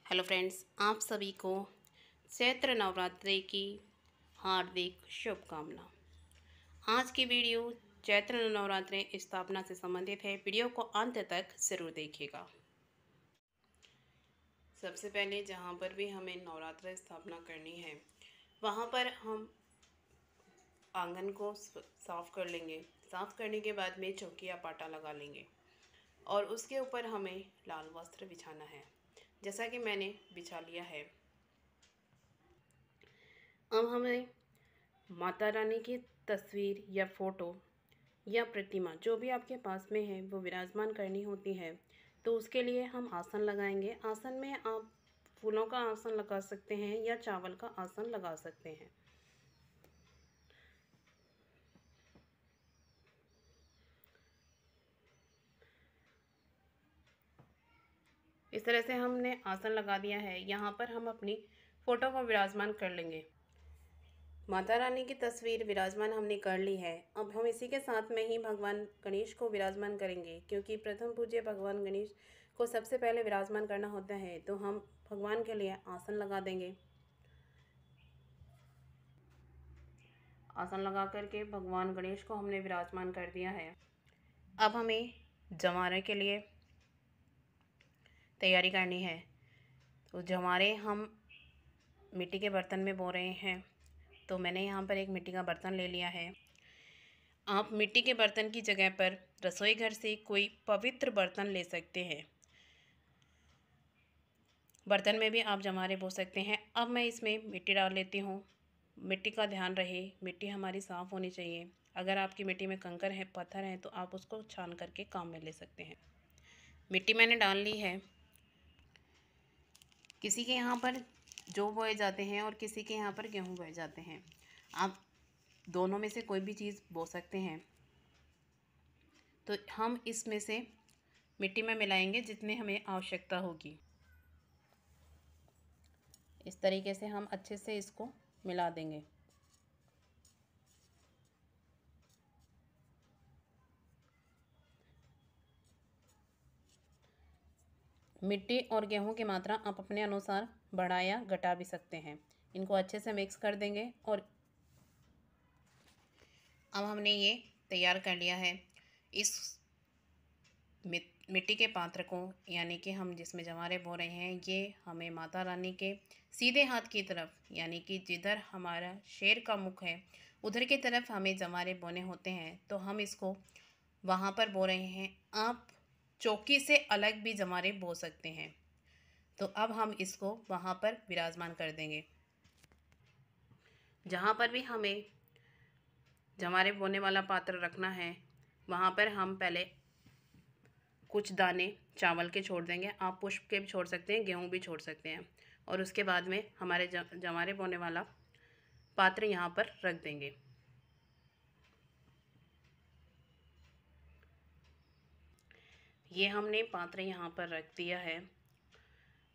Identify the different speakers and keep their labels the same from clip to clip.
Speaker 1: Hello friends, आप सभी को चैत्र नवरात्रि की हार्दिक शुभकामना। आज की वीडियो चैत्र नवरात्रि स्थापना से संबंधित है। वीडियो को अंत तक जरूर देखिएगा। सबसे पहले जहाँ पर भी हमें नवरात्रि स्थापना करनी है वहाँ पर हम आंगन को साफ़ कर लेंगे। साफ़ करने के बाद में चौकी या पाटा लगा लेंगे और उसके ऊपर हमें लाल वस्त्र बिछाना है, जैसा कि मैंने बिछा लिया है। अब हमें माता रानी की तस्वीर या फ़ोटो या प्रतिमा जो भी आपके पास में है वो विराजमान करनी होती है। तो उसके लिए हम आसन लगाएंगे। आसन में आप फूलों का आसन लगा सकते हैं या चावल का आसन लगा सकते हैं। इस तरह से हमने आसन लगा दिया है। यहाँ पर हम अपनी फ़ोटो को विराजमान कर लेंगे। माता रानी की तस्वीर विराजमान हमने कर ली है। अब हम इसी के साथ में ही भगवान गणेश को विराजमान करेंगे, क्योंकि प्रथम पूज्य भगवान गणेश को सबसे पहले विराजमान करना होता है। तो हम भगवान के लिए आसन लगा देंगे। आसन लगा करके भगवान गणेश को हमने विराजमान कर दिया है। अब हमें जमारे के लिए तैयारी करनी है। तो जमारे हम मिट्टी के बर्तन में बो रहे हैं। तो मैंने यहाँ पर एक मिट्टी का बर्तन ले लिया है। आप मिट्टी के बर्तन की जगह पर रसोई घर से कोई पवित्र बर्तन ले सकते हैं। बर्तन में भी आप जमारे बो सकते हैं। अब मैं इसमें मिट्टी डाल लेती हूँ। मिट्टी का ध्यान रहे, मिट्टी हमारी साफ़ होनी चाहिए। अगर आपकी मिट्टी में कंकर है, पत्थर है, तो आप उसको छान करके काम में ले सकते हैं। मिट्टी मैंने डाल ली है। किसी के यहाँ पर जौ बोए जाते हैं और किसी के यहाँ पर गेहूँ बोए जाते हैं। आप दोनों में से कोई भी चीज़ बो सकते हैं। तो हम इसमें से मिट्टी में मिलाएंगे जितने हमें आवश्यकता होगी। इस तरीके से हम अच्छे से इसको मिला देंगे। मिट्टी और गेहूं की मात्रा आप अपने अनुसार बढ़ा या घटा भी सकते हैं। इनको अच्छे से मिक्स कर देंगे और अब हमने ये तैयार कर लिया है। इस मिट्टी के पात्र को, यानी कि हम जिसमें जवारे बो रहे हैं, ये हमें माता रानी के सीधे हाथ की तरफ, यानी कि जिधर हमारा शेर का मुख है उधर की तरफ हमें जवारे बोने होते हैं। तो हम इसको वहाँ पर बो रहे हैं। आप चौकी से अलग भी जवारे बो सकते हैं। तो अब हम इसको वहाँ पर विराजमान कर देंगे। जहाँ पर भी हमें जवारे बोने वाला पात्र रखना है वहाँ पर हम पहले कुछ दाने चावल के छोड़ देंगे। आप पुष्प के भी छोड़ सकते हैं, गेहूँ भी छोड़ सकते हैं। और उसके बाद में हमारे जवारे बोने वाला पात्र यहाँ पर रख देंगे। ये हमने पात्र यहाँ पर रख दिया है।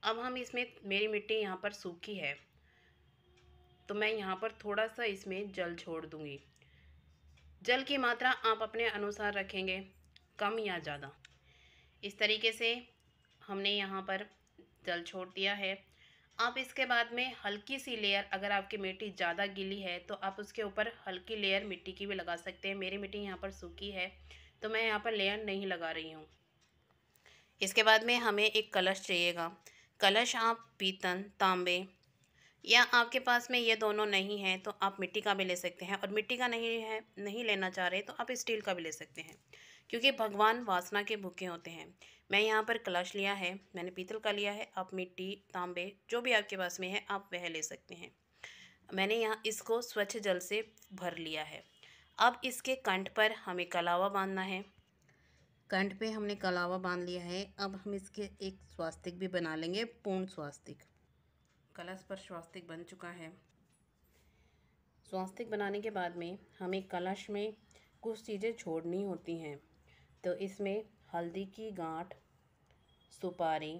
Speaker 1: अब हम इसमें, मेरी मिट्टी यहाँ पर सूखी है तो मैं यहाँ पर थोड़ा सा इसमें जल छोड़ दूँगी। जल की मात्रा आप अपने अनुसार रखेंगे, कम या ज़्यादा। इस तरीके से हमने यहाँ पर जल छोड़ दिया है। आप इसके बाद में हल्की सी लेयर, अगर आपकी मिट्टी ज़्यादा गीली है तो आप उसके ऊपर हल्की लेयर मिट्टी की भी लगा सकते हैं। मेरी मिट्टी यहाँ पर सूखी है तो मैं यहाँ पर लेयर नहीं लगा रही हूँ। इसके बाद में हमें एक कलश चाहिएगा। कलश आप पीतल, तांबे या आपके पास में ये दोनों नहीं है तो आप मिट्टी का भी ले सकते हैं। और मिट्टी का नहीं लेना चाह रहे तो आप स्टील का भी ले सकते हैं, क्योंकि भगवान वासना के भूखे होते हैं। मैं यहाँ पर कलश लिया है, मैंने पीतल का लिया है। आप मिट्टी, तांबे जो भी आपके पास में है आप वह ले सकते हैं। मैंने यहाँ इसको स्वच्छ जल से भर लिया है। अब इसके कंठ पर हमें कलावा बांधना है। कंठ पे हमने कलावा बांध लिया है। अब हम इसके एक स्वास्तिक भी बना लेंगे, पूर्ण स्वास्तिक। कलश पर स्वास्तिक बन चुका है। स्वास्तिक बनाने के बाद में हमें कलश में कुछ चीज़ें छोड़नी होती हैं। तो इसमें हल्दी की गांठ, सुपारी,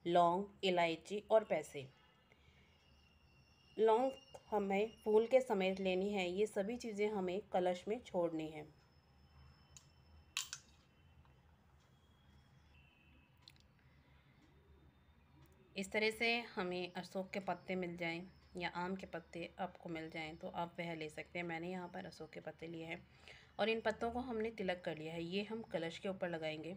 Speaker 1: लौंग, इलायची और पैसे। लौंग हमें फूल के समेत लेनी है। ये सभी चीज़ें हमें कलश में छोड़नी है। इस तरह से हमें अशोक के पत्ते मिल जाएं या आम के पत्ते आपको मिल जाएं तो आप वह ले सकते हैं। मैंने यहाँ पर अशोक के पत्ते लिए हैं और इन पत्तों को हमने तिलक कर लिया है। ये हम कलश के ऊपर लगाएंगे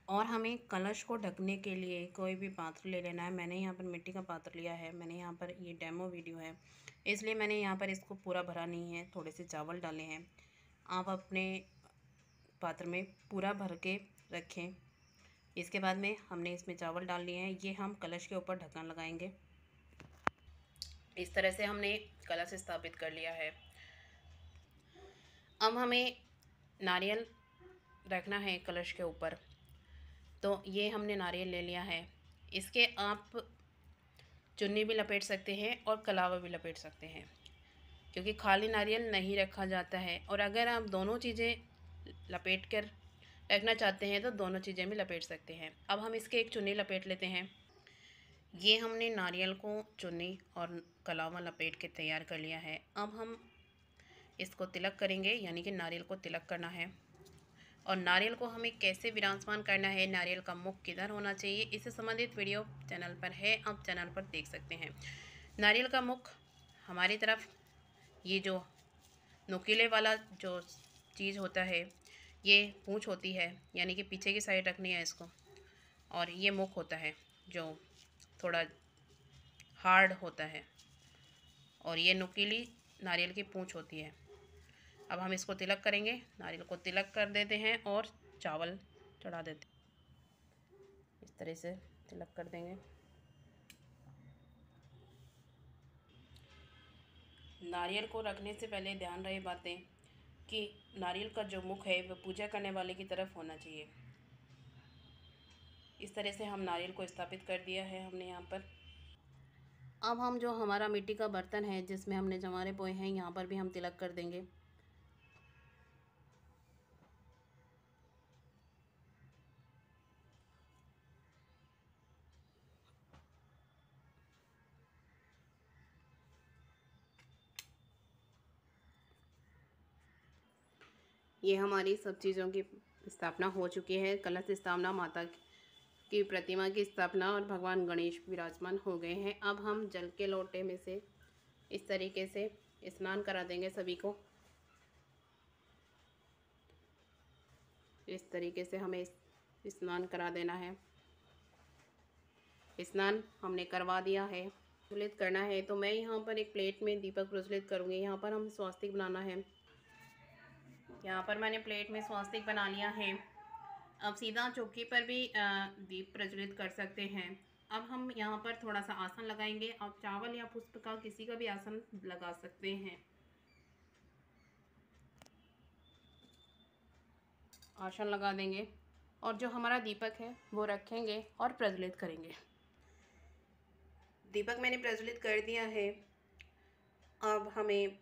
Speaker 1: और हमें कलश को ढकने के लिए कोई भी पात्र ले लेना है। मैंने यहाँ पर मिट्टी का पात्र लिया है। मैंने यहाँ पर ये डेमो वीडियो है इसलिए मैंने यहाँ पर इसको पूरा भरा नहीं है, थोड़े से चावल डाले हैं। आप अपने पात्र में पूरा भर के रखें। इसके बाद में हमने इसमें चावल डाल लिए हैं। ये हम कलश के ऊपर ढक्कन लगाएंगे। इस तरह से हमने कलश स्थापित कर लिया है। अब हमें नारियल रखना है कलश के ऊपर। तो ये हमने नारियल ले लिया है। इसके आप चुन्नी भी लपेट सकते हैं और कलावा भी लपेट सकते हैं, क्योंकि खाली नारियल नहीं रखा जाता है। और अगर आप दोनों चीज़ें लपेट कर रखना चाहते हैं तो दोनों चीज़ें भी लपेट सकते हैं। अब हम इसके एक चुन्नी लपेट लेते हैं। ये हमने नारियल को चुन्नी और कलावा लपेट के तैयार कर लिया है। अब हम इसको तिलक करेंगे, यानी कि नारियल को तिलक करना है। और नारियल को हमें कैसे विराजमान करना है, नारियल का मुख किधर होना चाहिए, इससे संबंधित वीडियो चैनल पर है, आप चैनल पर देख सकते हैं। नारियल का मुख हमारी तरफ, ये जो नुकीले वाला जो चीज़ होता है ये पूंछ होती है, यानी कि पीछे की साइड रखनी है इसको। और ये मुख होता है जो थोड़ा हार्ड होता है, और ये नुकीली नारियल की पूंछ होती है। अब हम इसको तिलक करेंगे। नारियल को तिलक कर देते हैं और चावल चढ़ा देते हैं। इस तरह से तिलक कर देंगे। नारियल को रखने से पहले ध्यान रहे बातें कि नारियल का जो मुख है वह पूजा करने वाले की तरफ होना चाहिए। इस तरह से हम नारियल को स्थापित कर दिया है हमने यहाँ पर। अब हम जो हमारा मिट्टी का बर्तन है जिसमें हमने जवारे बोए हैं, यहाँ पर भी हम तिलक कर देंगे। ये हमारी सब चीज़ों की स्थापना हो चुकी है। कलश स्थापना, माता की प्रतिमा की स्थापना और भगवान गणेश विराजमान हो गए हैं। अब हम जल के लोटे में से इस तरीके से स्नान करा देंगे सभी को। इस तरीके से हमें स्नान करा देना है। स्नान हमने करवा दिया है। प्रज्वलित करना है तो मैं यहाँ पर एक प्लेट में दीपक प्रज्वलित करूँगी। यहाँ पर हम स्वास्तिक बनाना है। यहाँ पर मैंने प्लेट में स्वास्तिक बना लिया है। अब सीधा चौकी पर भी दीप प्रज्वलित कर सकते हैं। अब हम यहाँ पर थोड़ा सा आसन लगाएंगे। आप चावल या पुष्प का किसी का भी आसन लगा सकते हैं। आसन लगा देंगे और जो हमारा दीपक है वो रखेंगे और प्रज्वलित करेंगे। दीपक मैंने प्रज्वलित कर दिया है। अब हमें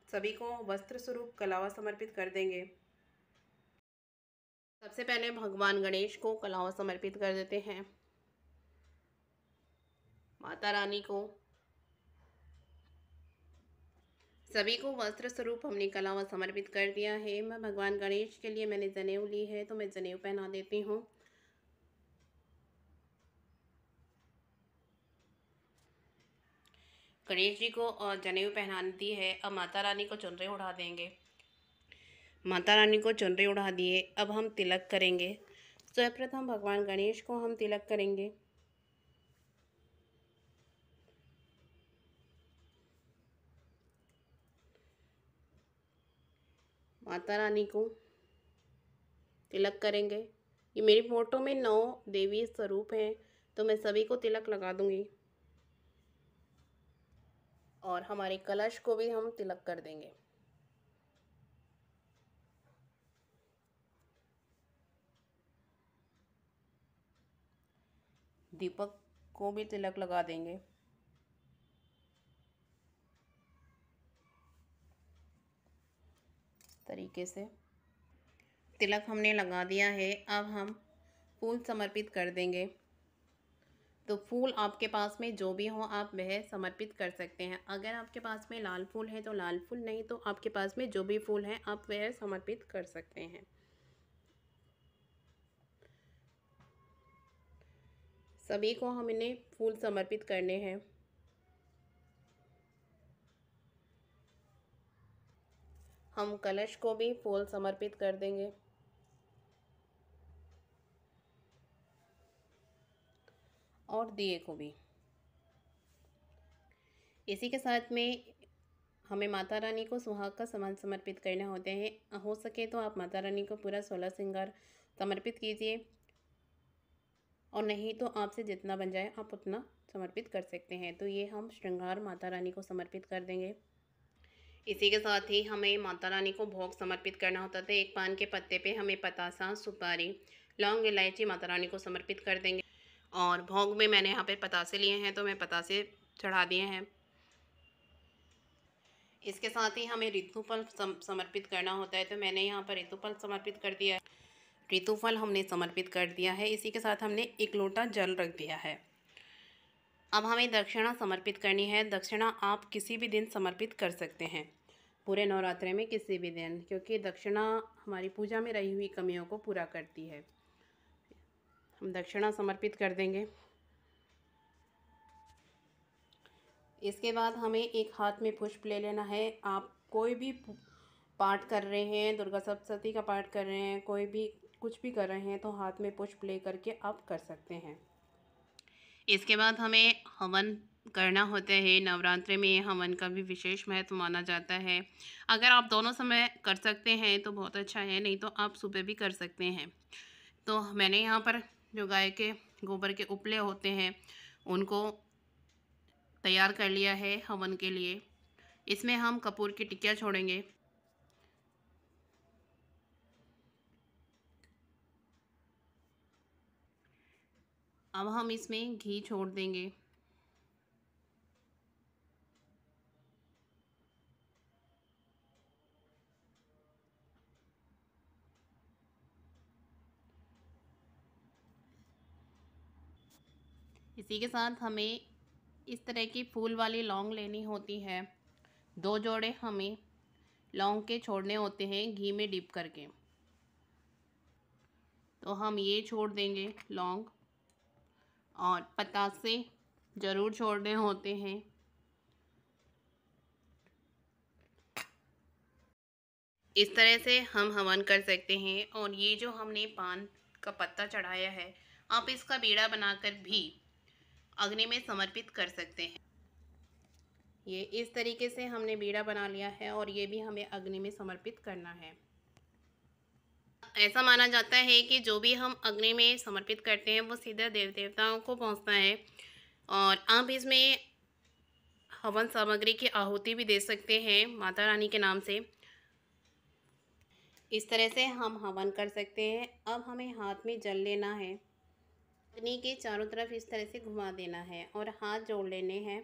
Speaker 1: सभी को वस्त्र स्वरूप कलावा समर्पित कर देंगे। सबसे पहले भगवान गणेश को कलावा समर्पित कर देते हैं। माता रानी को, सभी को वस्त्र स्वरूप हमने कलावा समर्पित कर दिया है। मैं भगवान गणेश के लिए मैंने जनेऊ ली है तो मैं जनेऊ पहना देती हूँ। गणेश जी को जनेऊ पहना दी है। अब माता रानी को चुनरी उड़ा देंगे। माता रानी को चुनरी उड़ा दिए। अब हम तिलक करेंगे। सर्वप्रथम भगवान गणेश को हम तिलक करेंगे। माता रानी को तिलक करेंगे। ये मेरी फोटो में 9 देवी स्वरूप हैं तो मैं सभी को तिलक लगा दूंगी। और हमारे कलश को भी हम तिलक कर देंगे। दीपक को भी तिलक लगा देंगे। तरीके से तिलक हमने लगा दिया है। अब हम फूल समर्पित कर देंगे। तो फूल आपके पास में जो भी हो आप वह समर्पित कर सकते हैं। अगर आपके पास में लाल फूल है तो लाल फूल, नहीं तो आपके पास में जो भी फूल है आप वह समर्पित कर सकते हैं। सभी को हम इन्हें फूल समर्पित करने हैं। हम कलश को भी फूल समर्पित कर देंगे। और दिए को भी। इसी के साथ में हमें माता रानी को सुहाग का सामान समर्पित करने होते हैं। हो सके तो आप माता रानी को पूरा 16 श्रृंगार समर्पित कीजिए, और नहीं तो आपसे जितना बन जाए आप उतना समर्पित कर सकते हैं। तो ये हम श्रृंगार माता रानी को समर्पित कर देंगे। इसी के साथ ही हमें माता रानी को भोग समर्पित करना होता था। एक पान के पत्ते पे हमें पतासा, सुपारी, लौंग, इलायची माता रानी को समर्पित कर देंगे। और भोग में मैंने यहाँ पे पतासे लिए हैं, तो मैं पतासे चढ़ा दिए हैं। इसके साथ ही हमें ऋतुफल समर्पित करना होता है, तो मैंने यहाँ पर ऋतुफल समर्पित कर दिया है। ऋतुफल हमने समर्पित कर दिया है। इसी के साथ हमने 1 लोटा जल रख दिया है। अब हमें दक्षिणा समर्पित करनी है। दक्षिणा आप किसी भी दिन समर्पित कर सकते हैं, पूरे नवरात्रे में किसी भी दिन, क्योंकि दक्षिणा हमारी पूजा में रही हुई कमियों को पूरा करती है। हम दक्षिणा समर्पित कर देंगे। इसके बाद हमें एक हाथ में पुष्प ले लेना है। आप कोई भी पाठ कर रहे हैं, दुर्गा सप्तशती का पाठ कर रहे हैं, कोई भी कुछ भी कर रहे हैं, तो हाथ में पुष्प ले करके आप कर सकते हैं। इसके बाद हमें हवन करना होता है। नवरात्रि में हवन का भी विशेष महत्व माना जाता है। अगर आप दोनों समय कर सकते हैं तो बहुत अच्छा है, नहीं तो आप सुबह भी कर सकते हैं। तो मैंने यहाँ पर जो गाय के गोबर के उपले होते हैं उनको तैयार कर लिया है हवन के लिए। इसमें हम कपूर की टिक्कियाँ छोड़ेंगे। अब हम इसमें घी छोड़ देंगे। इसी के साथ हमें इस तरह की फूल वाली लौंग लेनी होती है। 2 जोड़े हमें लौंग के छोड़ने होते हैं घी में डिप करके। तो हम ये छोड़ देंगे लौंग, और पतासे ज़रूर छोड़ने होते हैं। इस तरह से हम हवन कर सकते हैं। और ये जो हमने पान का पत्ता चढ़ाया है, आप इसका बीड़ा बनाकर भी अग्नि में समर्पित कर सकते हैं। ये इस तरीके से हमने बीड़ा बना लिया है, और ये भी हमें अग्नि में समर्पित करना है। ऐसा माना जाता है कि जो भी हम अग्नि में समर्पित करते हैं वो सीधा देव देवताओं को पहुंचता है। और आप इसमें हवन सामग्री की आहुति भी दे सकते हैं माता रानी के नाम से। इस तरह से हम हवन कर सकते हैं। अब हमें हाथ में जल लेना है, अग्नि के चारों तरफ इस तरह से घुमा देना है, और हाथ जोड़ लेने हैं,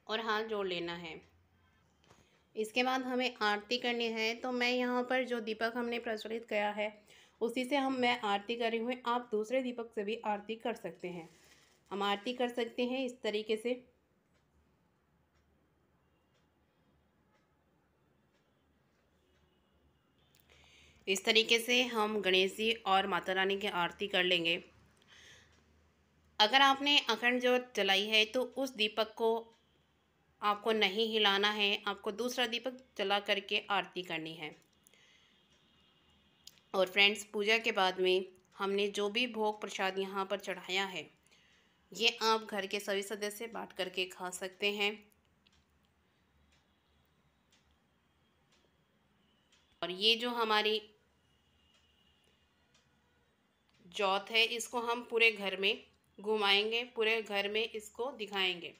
Speaker 1: और हाथ जोड़ लेना है। इसके बाद हमें आरती करनी है। तो मैं यहाँ पर जो दीपक हमने प्रज्वलित किया है उसी से मैं आरती कर रही हूँ। आप दूसरे दीपक से भी आरती कर सकते हैं। हम आरती कर सकते हैं इस तरीके से। इस तरीके से हम गणेश जी और माता रानी की आरती कर लेंगे। अगर आपने अखंड ज्योत जलाई है तो उस दीपक को आपको नहीं हिलाना है, आपको दूसरा दीपक जला करके आरती करनी है। और फ्रेंड्स, पूजा के बाद में हमने जो भी भोग प्रसाद यहाँ पर चढ़ाया है, ये आप घर के सभी सदस्य बांट करके खा सकते हैं। और ये जो हमारी ज्योत है इसको हम पूरे घर में घुमाएंगे, पूरे घर में इसको दिखाएंगे।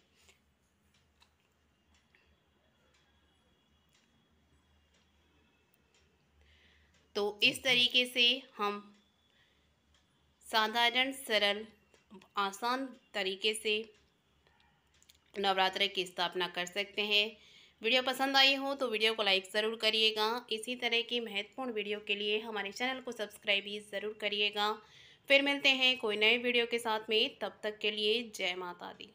Speaker 1: तो इस तरीके से हम साधारण, सरल, आसान तरीके से नवरात्र की स्थापना कर सकते हैं। वीडियो पसंद आई हो तो वीडियो को लाइक ज़रूर करिएगा। इसी तरह की महत्वपूर्ण वीडियो के लिए हमारे चैनल को सब्सक्राइब भी ज़रूर करिएगा। फिर मिलते हैं कोई नए वीडियो के साथ में, तब तक के लिए जय माता दी।